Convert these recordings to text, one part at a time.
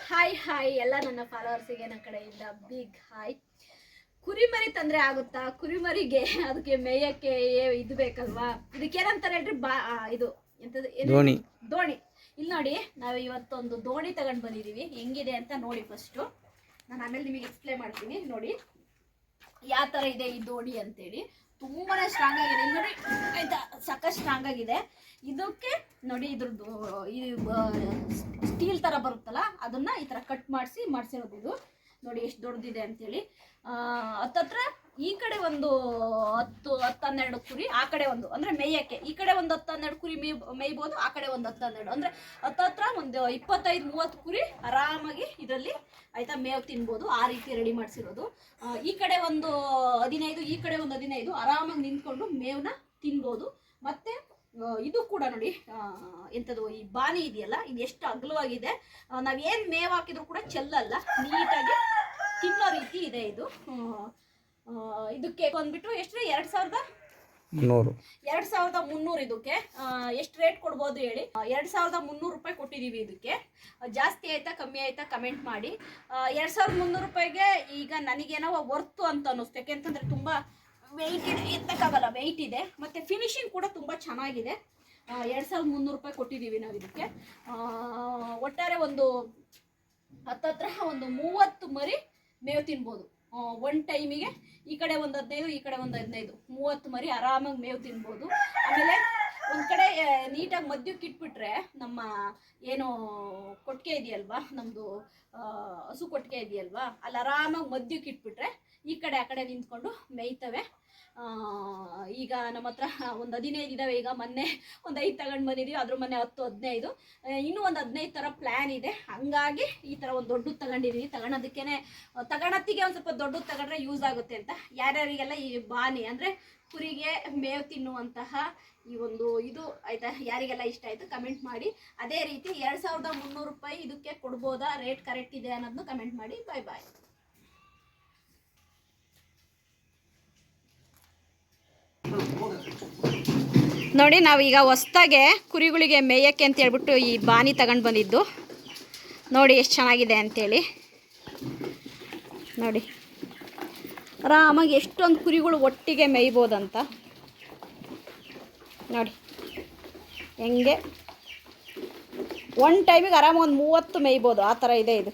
Hi ಎಲ್ಲ ನನ್ನ ಫಾಲೋವರ್ಸಿಗೆ ನನ್ನ ಕಡೆಯಿಂದ ಬಿಗ್ ಹಾಯ್. ಕುರಿಮರಿ ತಂದ್ರೆ ಆಗುತ್ತಾ? ಕುರಿಮರಿಗೆ ಅದಕ್ಕೆ ಮೇಯಕ್ಕೆ ಇದು ಬೇಕಲ್ವಾ? ಇದಕ್ಕೆ ಏನಂತಾರೆ ಹೇಳ್ರಿ? ಇದು ಎಂತದ್ದು? ದೋಣಿ. ಇಲ್ಲಿ ನೋಡಿ, ನಾವು ಇವತ್ತೊಂದು ದೋಣಿ ತಗೊಂಡು ಬಂದಿದ್ದೀವಿ. ಹೆಂಗಿದೆ ಅಂತ ನೋಡಿ ಫಸ್ಟು. ನಾನು ಆಮೇಲೆ ನಿಮಗೆ ಎಕ್ಸ್ಪ್ಲೇನ್ ಮಾಡ್ತೀನಿ. ನೋಡಿ ಯಾವ ಥರ ಇದೆ ಈ ದೋಣಿ ಅಂತೇಳಿ. ತುಂಬಾನೇ ಸ್ಟ್ರಾಂಗ್ ಆಗಿದೆ ನೋಡಿ, ಆಯ್ತಾ? ಸಖತ್ ಸ್ಟ್ರಾಂಗ್ ಆಗಿದೆ. ಇದಕ್ಕೆ ನೋಡಿ ಇದ್ರದ್ದು ಈ ಸ್ಟೀಲ್ ತರ ಬರುತ್ತಲ್ಲ, ಅದನ್ನ ಈ ತರ ಕಟ್ ಮಾಡಿಸಿರೋದು. ಇದು ನೋಡಿ ಎಷ್ಟು ದೊಡ್ಡದಿದೆ ಅಂತೇಳಿ. ಹತ್ತತ್ರ ಈ ಕಡೆ ಒಂದು 10-12 ಕುರಿ, ಆ ಕಡೆ ಒಂದು ಅಂದ್ರೆ ಮೇಯಕ್ಕೆ ಈ ಕಡೆ ಒಂದು 10-12 ಕುರಿ ಮೇಯ್ಬೋದು, ಆ ಕಡೆ ಒಂದು 10-12 ಅಂದ್ರೆ ಹತ್ತತ್ರ ಒಂದು 25-30 ಕುರಿ ಆರಾಮಾಗಿ ಇದರಲ್ಲಿ ಆಯ್ತಾ ಮೇವು ತಿನ್ಬೋದು. ಆ ರೀತಿ ರೆಡಿ ಮಾಡಿಸಿರೋದು. ಈ ಕಡೆ ಒಂದು 15, ಈ ಕಡೆ ಒಂದು 15 ಆರಾಮಾಗಿ ನಿಂತ್ಕೊಂಡು ಮೇವನ್ನ ತಿನ್ಬೋದು. ಮತ್ತೆ ಇದು ಕೂಡ ನೋಡಿ, ಎಂಥದ್ದು ಈ ಬಾನಿ ಇದೆಯಲ್ಲ, ಇದು ಎಷ್ಟು ಅಗಲವಾಗಿದೆ. ನಾವೇನು ಮೇವು ಹಾಕಿದ್ರು ಕೂಡ ಚೆಲ್ಲಲ್ಲ, ನೀಟಾಗಿ ತಿನ್ನೋ ರೀತಿ ಇದೆ ಇದು. ಇದಕ್ಕೆ ಬಂದ್ಬಿಟ್ಟು ಎಷ್ಟು? 2300 ಇದಕ್ಕೆ. ಎಷ್ಟು ರೇಟ್ ಕೊಡ್ಬೋದು ಹೇಳಿ? 2300 ರೂಪಾಯಿ ಕೊಟ್ಟಿದ್ದೀವಿ ಇದಕ್ಕೆ. ಜಾಸ್ತಿ ಆಯ್ತಾ ಕಮ್ಮಿ ಆಯ್ತಾ ಕಮೆಂಟ್ ಮಾಡಿ. 2300 ರೂಪಾಯಿಗೆ ಈಗ ನನಗೇನೋ ವರ್ತು ಅಂತ ಅನ್ನಿಸ್ತು. ಯಾಕೆಂತಂದ್ರೆ ತುಂಬ ವೆಯ್ಟ್ ಇದೆ, ಎತ್ತಕ್ಕಾಗಲ್ಲ, ವೆಯ್ಟ್ ಇದೆ. ಮತ್ತು ಫಿನಿಶಿಂಗ್ ಕೂಡ ತುಂಬ ಚೆನ್ನಾಗಿದೆ. 2300 ರೂಪಾಯಿ ಕೊಟ್ಟಿದ್ದೀವಿ ನಾವು ಇದಕ್ಕೆ. ಒಟ್ಟಾರೆ ಒಂದು ಹತ್ತತ್ರ ಒಂದು 30 ಮರಿ ಮೇವು ತಿನ್ಬೋದು ಒನ್ ಟೈಮಿಗೆ. ಈ ಕಡೆ ಒಂದು 15, ಈ ಕಡೆ ಒಂದು 15, 30 ಮರಿ ಆರಾಮಾಗಿ ಮೇವು ತಿನ್ಬೋದು. ಆಮೇಲೆ ಒಂದು ಕಡೆ ನೀಟಾಗಿ ಮಧ್ಯಕ್ಕೆ ಇಟ್ಬಿಟ್ರೆ, ನಮ್ಮ ಏನು ಕೊಟ್ಟಿಗೆ ಇದೆಯಲ್ವಾ, ನಮ್ಮದು ಹಸು ಕೊಟ್ಟಿಗೆ ಇದೆಯಲ್ವಾ, ಅಲ್ಲಿ ಆರಾಮಾಗಿ ಮಧ್ಯಕ್ಕೆ ಇಟ್ಬಿಟ್ರೆ ಈ ಕಡೆ ಆ ಕಡೆ ನಿಂತ್ಕೊಂಡು ಮೇಯ್ತವೆ. ಈಗ ನಮ್ಮ ಹತ್ರ ಒಂದು 15 ಇದ್ದಾವೆ. ಈಗ ಮೊನ್ನೆ ಒಂದು 5 ತಗೊಂಡು ಬಂದಿದ್ದೀವಿ, ಅದ್ರ ಮೊನ್ನೆ 10-15, ಇನ್ನೂ ಒಂದು 15 ಥರ ಪ್ಲ್ಯಾನ್ ಇದೆ. ಹಂಗಾಗಿ ಈ ಥರ ಒಂದು ದೊಡ್ಡದು ತಗೊಂಡಿದ್ದೀವಿ. ತಗೊಳತ್ತಿಗೆ ಒಂದು ಸ್ವಲ್ಪ ದೊಡ್ಡದು ತಗೊಂಡ್ರೆ ಯೂಸ್ ಆಗುತ್ತೆ ಅಂತ. ಯಾರ್ಯಾರಿಗೆಲ್ಲ ಈ ಬಾನಿ ಅಂದರೆ ಕುರಿಗೆ ಮೇವು ತಿನ್ನುವಂತಹ ಈ ಒಂದು ಇದು ಆಯಿತಾ, ಯಾರಿಗೆಲ್ಲ ಇಷ್ಟ ಆಯಿತು ಕಮೆಂಟ್ ಮಾಡಿ. ಅದೇ ರೀತಿ 2300 ರೂಪಾಯಿ ಇದಕ್ಕೆ ಕೊಡ್ಬೋದಾ? ರೇಟ್ ಕರೆಕ್ಟ್ ಇದೆ ಅನ್ನೋದನ್ನು ಕಮೆಂಟ್ ಮಾಡಿ. ಬಾಯ್. ನೋಡಿ, ನಾವೀಗ ಹೊಸ್ದಾಗೆ ಕುರಿಗಳಿಗೆ ಮೇಯಕ್ಕೆ ಅಂತ ಹೇಳ್ಬಿಟ್ಟು ಈ ಬಾನಿ ತಗೊಂಡು ಬಂದಿದ್ದು. ನೋಡಿ ಎಷ್ಟು ಚೆನ್ನಾಗಿದೆ ಅಂಥೇಳಿ. ನೋಡಿ ಆರಾಮಾಗಿ ಎಷ್ಟೊಂದು ಕುರಿಗಳು ಒಟ್ಟಿಗೆ ಮೇಯ್ಬೋದಂತ. ನೋಡಿ ಹೆಂಗೆ ಒನ್ ಟೈಮಿಗೆ ಆರಾಮಾಗಿ ಒಂದು 30 ಮೇಯ್ಬೋದು, ಆ ಥರ ಇದೆ ಇದು.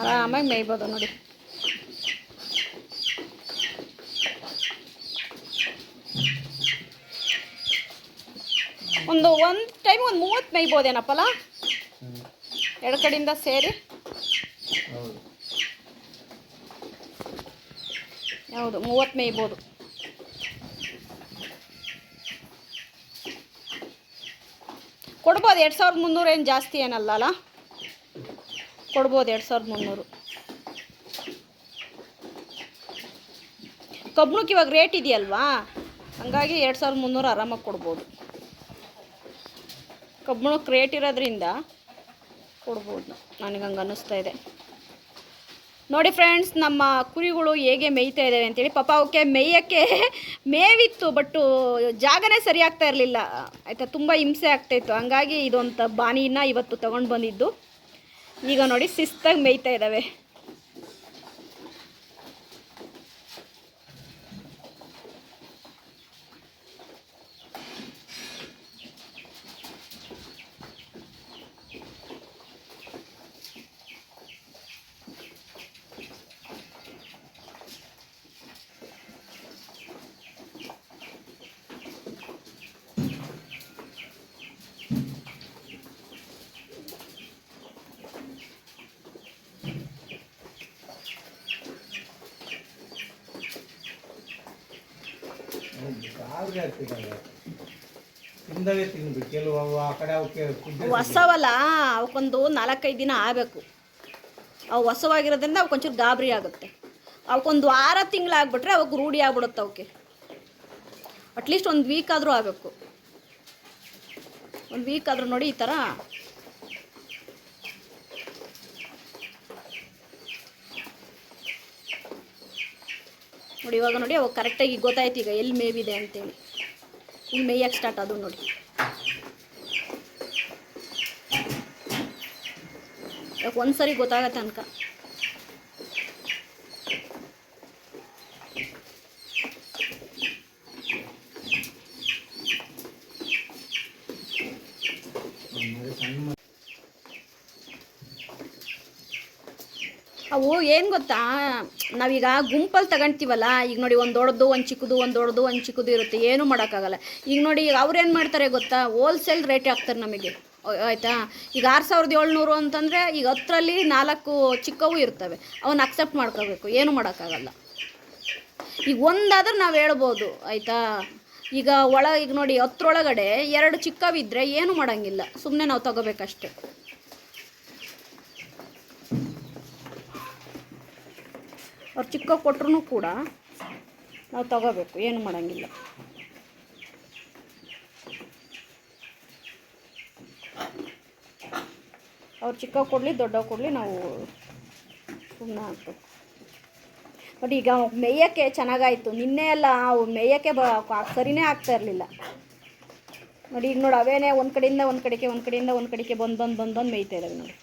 ಆರಾಮಾಗಿ ಮೇಯ್ಬೋದು ನೋಡಿ. ಒಂದು ಟೈಮ್ ಒಂದು 30 ಮೇಯ್ಬೋದೇನಪ್ಪಲ್ಲ, ಎರಡು ಕಡೆಯಿಂದ ಸೇರಿ. ಹೌದು, 30 ಮೇಯ್ಬೋದು. ಕೊಡ್ಬೋದು 2300, ಏನು ಜಾಸ್ತಿ ಏನಲ್ಲ, ಕೊಡ್ಬೋದು 2300. ಕಬ್ಬಣಕ್ಕೆ ಇವಾಗ ರೇಟ್ ಇದೆಯಲ್ವಾ, ಹಂಗಾಗಿ 2300 ಆರಾಮಾಗಿ ಕೊಡ್ಬೋದು. ಕಬ್ಬಣಕ್ಕೆ ರೇಟ್ ಇರೋದ್ರಿಂದ ಕೊಡ್ಬೋದು, ನನಗಂಗೆ ಅನ್ನಿಸ್ತಾ ಇದೆ. ನೋಡಿ ಫ್ರೆಂಡ್ಸ್, ನಮ್ಮ ಕುರಿಗಳು ಹೇಗೆ ಮೇಯ್ತಾ ಇದ್ದಾವೆ ಅಂತೇಳಿ. ಪಾಪ ಅವಕ್ಕೆ ಮೇಯಕ್ಕೆ ಮೇವಿತ್ತು, ಬಟ್ಟು ಜಾಗನೇ ಸರಿ ಆಗ್ತಾ ಇರಲಿಲ್ಲ ಆಯಿತಾ, ತುಂಬ ಹಿಂಸೆ ಆಗ್ತಾಯಿತ್ತು. ಹಂಗಾಗಿ ಇದೊಂದು ಬಾನಿನ ಇವತ್ತು ತೊಗೊಂಡು ಬಂದಿದ್ದು. ಈಗ ನೋಡಿ ಶಿಸ್ತಾಗಿ ಮೇಯ್ತಾ ಇದ್ದಾವೆ. ಹೊಸವಲ್ಲ, ಅವಕ್ಕೊಂದು 4-5 ದಿನ ಆಗಬೇಕು. ಅವು ಹೊಸವಾಗಿರೋದ್ರಿಂದ ಅವಕ್ಕೊಂಚೂರು ಗಾಬರಿ ಆಗುತ್ತೆ. ಅವಕ್ಕೊಂದು 6 ತಿಂಗಳಾಗ್ಬಿಟ್ರೆ ಅವಕ್ಕೆ ರೂಢಿ ಆಗ್ಬಿಡುತ್ತೆ. ಅವಕ್ಕೆ ಅಟ್ಲೀಸ್ಟ್ ಒಂದು ವೀಕ್ ಆದರೂ ಆಗಬೇಕು. ಒಂದು ವೀಕ್ ಆದರೂ ನೋಡಿ ಈ ಥರ ನೋಡಿ ಇವಾಗ ನೋಡಿ ಅವಾಗ ಕರೆಕ್ಟಾಗಿ ಗೊತ್ತಾಯ್ತು ಈಗ ಎಲ್ಲಿ ಮೇವಿದೆ ಅಂತೇಳಿ. ಈಗ ಮೇಯಕ್ಕೆ ಸ್ಟಾರ್ಟ್ ಅದು ನೋಡಿ. ಒಂದ್ಸರಿ ಗೊತ್ತಾಗೋ ತನಕ ಅವು ಏನು ಗೊತ್ತಾ, ನಾವೀಗ ಗುಂಪಲ್ಲಿ ತಗೊಳ್ತೀವಲ್ಲ, ಈಗ ನೋಡಿ ಒಂದು ದೊಡ್ಡದು ಒಂದು ಚಿಕ್ಕದು ಒಂದು ದೊಡ್ಡದು ಒಂದು ಚಿಕ್ಕದು ಇರುತ್ತೆ, ಏನೂ ಮಾಡೋಕ್ಕಾಗಲ್ಲ. ಈಗ ನೋಡಿ ಈಗ ಅವ್ರೇನು ಮಾಡ್ತಾರೆ ಗೊತ್ತಾ, ಹೋಲ್ಸೇಲ್ ರೇಟ್ ಹಾಕ್ತಾರೆ ನಮಗೆ, ಆಯಿತಾ. ಈಗ 6700 ಅಂತಂದರೆ ಈಗ 10ರಲ್ಲಿ 4 ಚಿಕ್ಕವು ಇರ್ತವೆ, ಅವನ್ನ ಅಕ್ಸೆಪ್ಟ್ ಮಾಡ್ಕೋಬೇಕು, ಏನು ಮಾಡೋಕ್ಕಾಗಲ್ಲ. ಈಗ ಒಂದಾದ್ರೆ ನಾವು ಹೇಳ್ಬೋದು, ಆಯಿತಾ. ಈಗ ಈಗ ನೋಡಿ 10ರೊಳಗಡೆ 2 ಚಿಕ್ಕವಿದ್ದರೆ ಏನು ಮಾಡೋಂಗಿಲ್ಲ, ಸುಮ್ಮನೆ ನಾವು ತಗೋಬೇಕಷ್ಟೆ. ಅವ್ರು ಚಿಕ್ಕ ಕೊಟ್ಟರು ಕೂಡ ನಾವು ತಗೋಬೇಕು, ಏನು ಮಾಡೋಂಗಿಲ್ಲ. ಅವ್ರು ಚಿಕ್ಕ ಕೊಡಲಿ ದೊಡ್ಡ ಕೊಡಲಿ ನಾವು ಸುಮ್ಮನೆ ಹಾಕ್ಬೇಕು. ಬಟ್ ಈಗ ಮೇಯಕ್ಕೆ ಚೆನ್ನಾಗಾಯಿತು. ನಿನ್ನೆ ಎಲ್ಲ ಅವು ಮೇಯಕ್ಕೆ ಸರಿನೇ ಆಗ್ತಾ ಇರಲಿಲ್ಲ ನೋಡಿ. ಈಗ ನೋಡಿ ಅವೇನೇ ಒಂದು ಕಡೆಯಿಂದ ಒಂದು ಕಡೆಗೆ ಬಂದು ಮೇಯ್ತಾ ಇದ್ದಾವೆ ನೋಡಿ.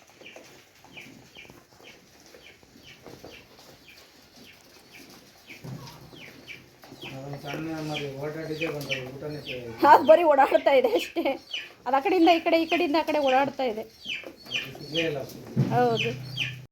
ಅದು ಬರೀ ಓಡಾಡ್ತಾ ಇದೆ ಅಷ್ಟೇ. ಅದು ಆ ಕಡೆಯಿಂದ ಈ ಕಡೆ ಓಡಾಡ್ತಾ ಇದೆ. ಹೌದು.